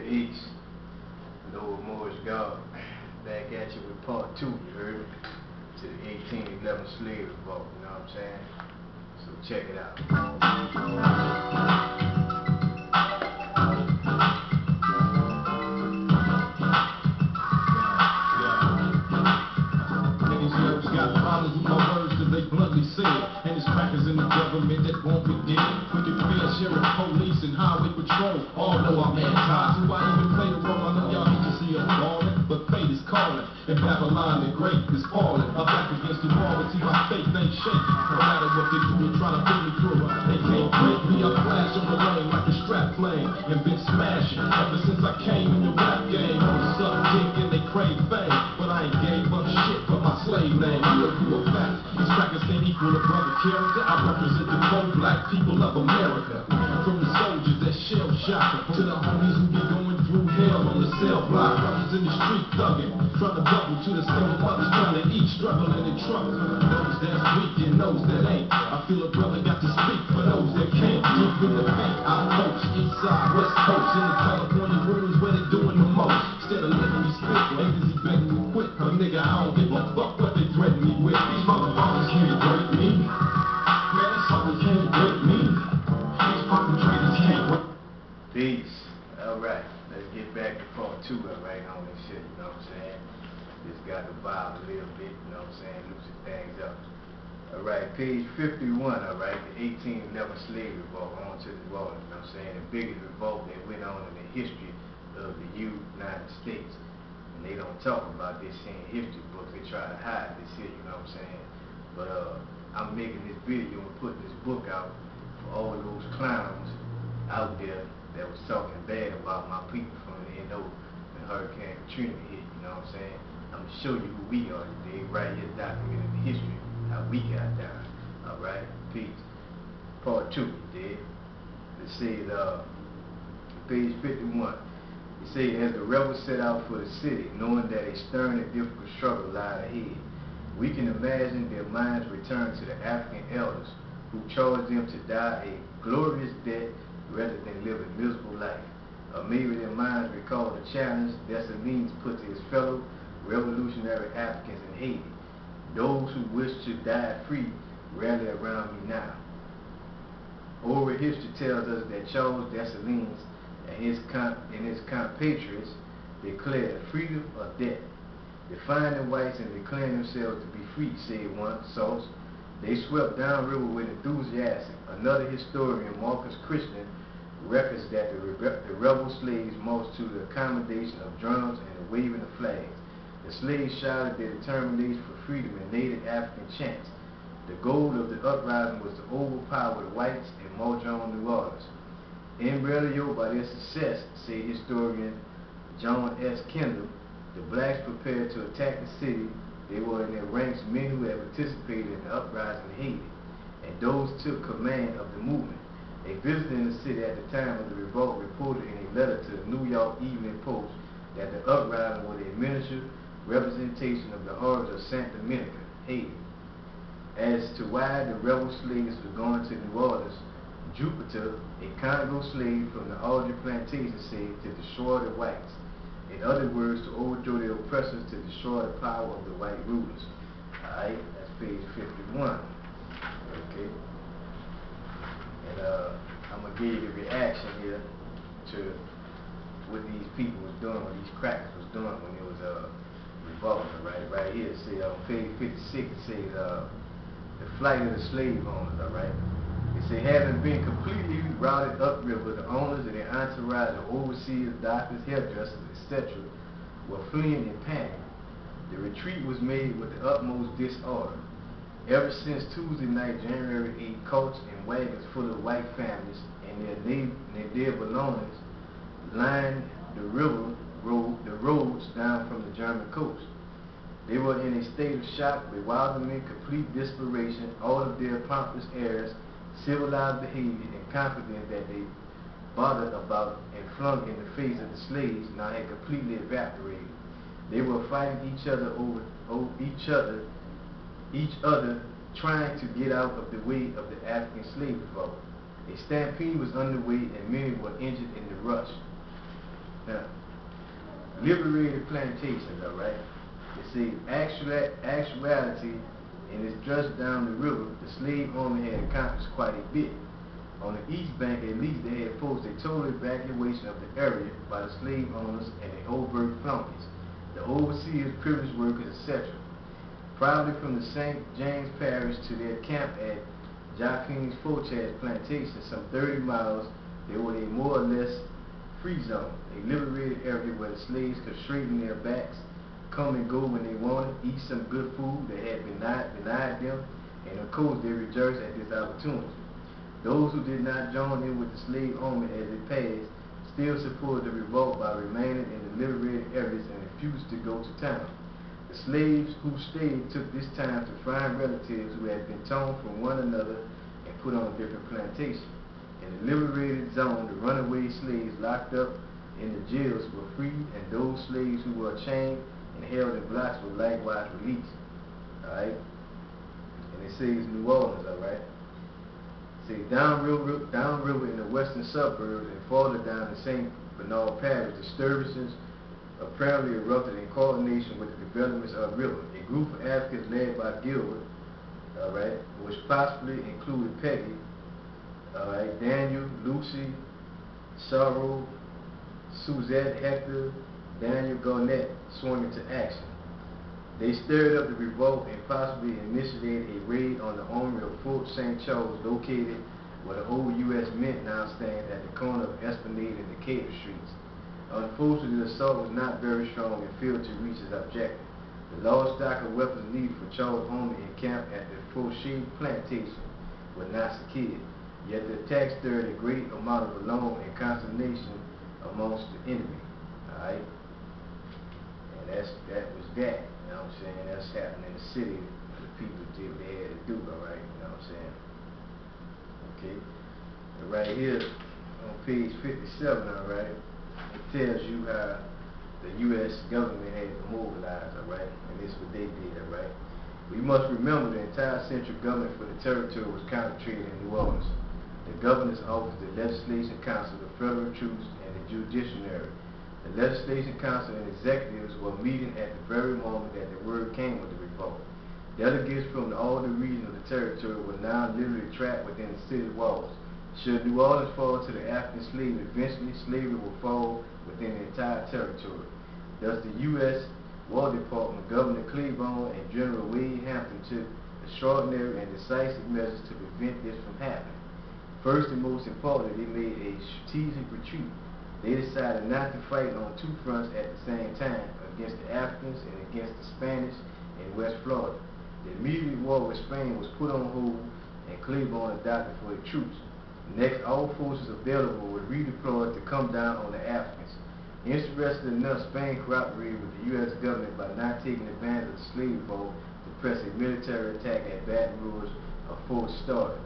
Peace. Lord Moorish God. Back at you with part 2, you heard me? To the 1811 slave revolt, you know what I'm saying? So check it out. They bluntly said, and it's crackers in the government that won't be dead. Wicked fair sheriff, police, and highway patrol all know I'm anti. Do I even play the role? I know y'all hate to see us falling, but fate is calling, and Babylon the Great is falling. I'm back against the wall, but see my faith ain't shaking. No matter what they do, they're trying to pull me through. They can't break me. I flash on the lane like a strap plane, and been smashing ever since I came in the rap game. On the suck dick and they crave fame, but I ain't gave up shit for my slave name. I know you a fact. These crackers can't equal a brother character. I represent the pro-black people of America. From the soldiers that shell shock to the homies who be going through hell on the cell block. Brothers in the street thugging, trying to bubble to the single mothers trying to eat, struggling in trucks. Those that's weak and those that ain't. I feel a brother got to speak for those that can't. Deep in the bank, I coach east side, west coast, in the California rooms where they doing the most. Instead of letting me spit, niggas he begging me quit. A nigga, I don't give a fuck what they threaten me with. These motherfuckers can't break me. Man, these fuckers can't break me. These fucking traitors can't break me. Peace. Alright, let's get back to part 2 right on this shit, you know what I'm saying? Just got to vibe a little bit, you know what I'm saying? Loosen things up. Alright, page 51, alright, the 1811 slave revolt, on to the wall, you know what I'm saying? The biggest revolt that went on in the history of the United States. And they don't talk about this in history books. They try to hide this shit, you know what I'm saying? But I'm making this video and putting this book out for all those clowns out there that was talking bad about my people from the NO when Hurricane Katrina hit, you know what I'm saying? I'm going to show you who we are today, right here documenting the history, how we got down. Alright, peace. Part 2, you did. It says, page 51. It says, as the rebels set out for the city, knowing that a stern and difficult struggle lied ahead, we can imagine their minds return to the African elders who charged them to die a glorious death rather than live a miserable life. Or maybe their minds recall the challenge Dessalines put to his fellow revolutionary Africans in Haiti. Those who wish to die free rally around me now. Oral history tells us that Charles Dessalines and his compatriots declared freedom or death. Defying the whites and declaring themselves to be free, said one source. They swept downriver with enthusiasm. Another historian, Marcus Christian, records that the rebel slaves marched to the accommodation of drums and the waving of flags. The slaves shouted their determination for freedom in native African chants. The goal of the uprising was to overpower the whites and march on New Orleans. Embryo by their success, said historian John S. Kendall, the blacks prepared to attack the city. They were in their ranks men who had participated in the uprising in Haiti, and those took command of the movement. A visitor in the city at the time of the revolt reported in a letter to the New York Evening Post that the uprising was a miniature representation of the horrors of Saint Dominica, Haiti. As to why the rebel slaves were going to New Orleans, Jupiter, a Congo slave from the Aldrich plantation, said to destroy the whites. In other words, to overthrow the oppressors, to destroy the power of the white rulers. Alright, that's page 51. Okay. And I'm going to give you the reaction here to what these people was doing, what these crackers was doing when it was revolt. Right here, it says on page 56, it says the flight of the slave owners, alright? It says, having been completely routed upriver, the owners and their entourage of overseers, doctors, hairdressers, etc. were fleeing in panic. The retreat was made with the utmost disorder. Ever since Tuesday night, January 8, carts and wagons full of white families and their belongings lined the roads down from the German coast. They were in a state of shock, bewilderment, complete desperation. All of their pompous airs, civilized behavior, and confidence that they bothered about and flung in the face of the slaves now had completely evaporated. They were fighting each other trying to get out of the way of the African slave revolt. A stampede was underway and many were injured in the rush. Now, liberated plantations, alright? You see, actuality, in its just down the river, the slave owner had accomplished quite a bit. On the east bank, at least, they had forced a total evacuation of the area by the slave owners and the overt flunkies, the overseers, privileged workers, etc. Probably from the St. James Parish to their camp at Joaquin's Fortas Plantation, some 30 miles, they were a more or less free zone, a liberated area where the slaves could straighten their backs, come and go when they wanted, eat some good food that had been denied them, and of course they rejoiced at this opportunity. Those who did not join in with the slave owner as it passed still supported the revolt by remaining in the liberated areas and refused to go to town. The slaves who stayed took this time to find relatives who had been torn from one another and put on a different plantation. In the liberated zone, the runaway slaves locked up in the jails were freed, and those slaves who were chained and held in blocks were likewise released. Alright? And it says New Orleans, alright? See, downriver in the western suburbs and farther down in St. Bernard Parish, disturbances apparently erupted in coordination with the developments of the river. A group of Africans led by Gilbert, alright, which possibly included Peggy, alright, Daniel, Lucy, Sorrow, Suzette, Hector, Daniel Garnett, swung into action. They stirred up the revolt and possibly initiated a raid on the armory of Fort St. Charles, located where the old U.S. Mint now stands at the corner of Esplanade and Decatur Streets. Unfortunately, the assault was not very strong and failed to reach its objective. The large stock of weapons needed for Charles' army encamped at the Fauché plantation were not secured. Yet the attack stirred a great amount of alarm and consternation amongst the enemy. Alright? And that was that. You know what I'm saying? That's happening in the city. The people did what they had to do, alright? You know what I'm saying? Okay. And right here on page 57, alright, it tells you how the U.S. government had to mobilize, alright? And this is what they did, alright? We must remember the entire central government for the territory was concentrated in New Orleans. The governor's office, the legislation council, the federal troops, and the judiciary. The legislation council and executives were meeting at the very moment that the word came of the revolt. Delegates from all the regions of the territory were now literally trapped within the city walls. Should New Orleans fall to the African slave, eventually slavery will fall within the entire territory. Thus the U.S. War Department, Governor Claiborne, and General Wade Hampton took extraordinary and decisive measures to prevent this from happening. First and most importantly, they made a strategic retreat. They decided not to fight on two fronts at the same time, against the Africans and against the Spanish in West Florida. The immediate war with Spain was put on hold and Claiborne adopted for the troops. Next, all forces available were redeployed to come down on the Africans. Interestingly enough, Spain cooperated with the U.S. government by not taking advantage of the slave revolt to press a military attack at Baton Rouge, a Fort Starter.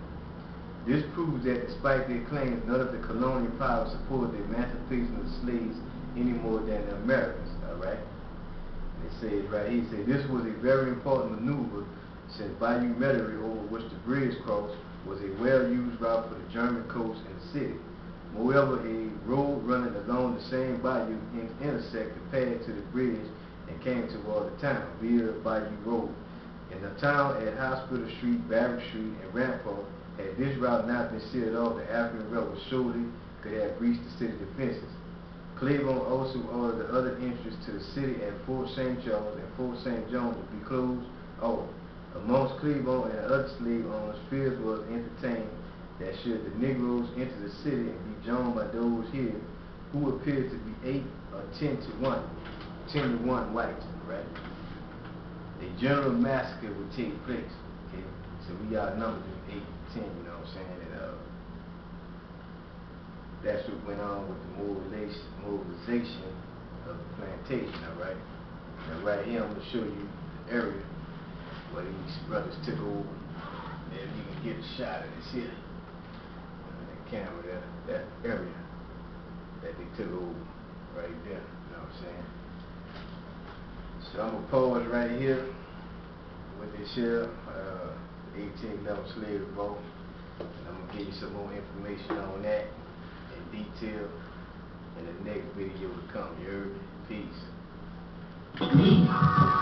This proves that despite their claims, none of the colonial powers supported the emancipation of the slaves any more than the Americans, alright? It says right here, it says, this was a very important maneuver since Bayou Metairie, over which the bridge crossed, was a well-used route for the German coast and the city. Moreover, a road running along the same bayou intersected the path to the bridge and came toward the town via Bayou Road. In the town at Hospital Street, Barrack Street, and Rampart, had this route not been sealed off, the African rebels surely could have breached the city defenses. Claiborne also ordered the other entries to the city at Fort St. Charles and Fort St. John to be closed off. Amongst Claiborne and the other slave owners, fears was entertained that should the Negroes enter the city and be joined by those here, who appeared to be 8 or 10 to 1 whites, right? A general massacre would take place. Okay, so we outnumbered them 8 to 10, you know what I'm saying? And that's what went on with the mobilization of the plantation, alright? Now right here I'm going to show you the area where these brothers took over. And if you can get a shot of this here, that camera there, that area that they took over right there, you know what I'm saying? So I'm going to pause right here with this here, 1811 slave revolt. And I'm going to give you some more information on that in detail in the next video to come. You heard? Peace. Me.